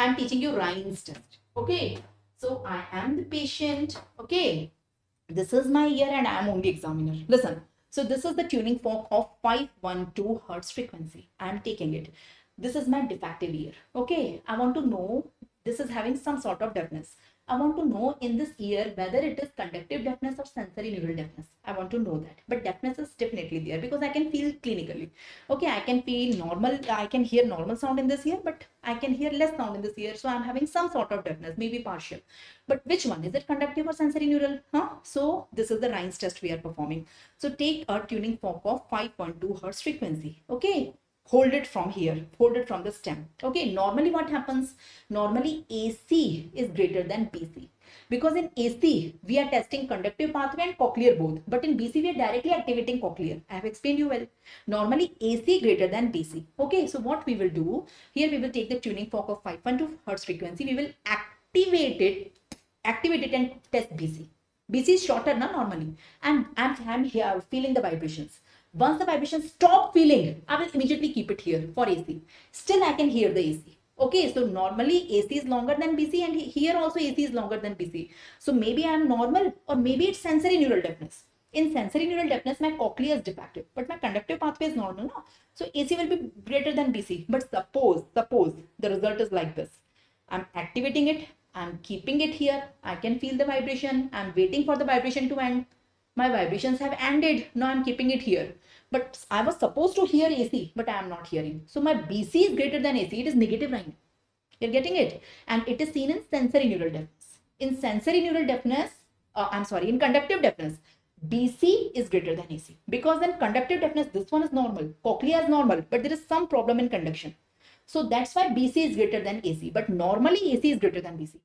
I'm teaching you Ryan's test. Okay, so I am the patient. Okay, this is my ear and I am only examiner. Listen, so this is the tuning fork of 512 hertz frequency. I am taking it. This is my defective ear. Okay, I want to know, this is having some sort of deafness. I want to know in this ear whether it is conductive deafness or sensory neural deafness. I want to know that. But deafness is definitely there because I can feel clinically. Okay, I can feel normal, I can hear normal sound in this ear, but I can hear less sound in this ear. So I'm having some sort of deafness, maybe partial. But which one? Is it conductive or sensory neural? Huh? So this is the Ryan's test we are performing. So take a tuning fork of 5.2 hertz frequency. Okay, hold it from here, hold it from the stem. Okay, normally what happens? Normally AC is greater than BC. Because in AC, we are testing conductive pathway and cochlear both. But in BC, we are directly activating cochlear. I have explained you well. Normally AC greater than BC. Okay, so what we will do, here we will take the tuning fork of 5.2 hertz frequency. We will activate it and test BC. BC is shorter na normally. And I'm here feeling the vibrations. Once the vibrations stop feeling, I will immediately keep it here for AC. Still I can hear the AC. Okay, so normally AC is longer than BC and here also AC is longer than BC. So maybe I'm normal or maybe it's sensory neural deafness. In sensory neural deafness, my cochlea is defective, but my conductive pathway is normal. No? So AC will be greater than BC. But suppose the result is like this. I'm activating it, I'm keeping it here, I can feel the vibration, I'm waiting for the vibration to end. My vibrations have ended, now I'm keeping it here. But I was supposed to hear AC, but I am not hearing. So my BC is greater than AC, it is negative 9. You're getting it? And it is seen in sensory neural deafness. In sensory neural deafness, in conductive deafness, BC is greater than AC. Because in conductive deafness, this one is normal, cochlea is normal, but there is some problem in conduction. So that's why BC is greater than AC. But normally AC is greater than BC.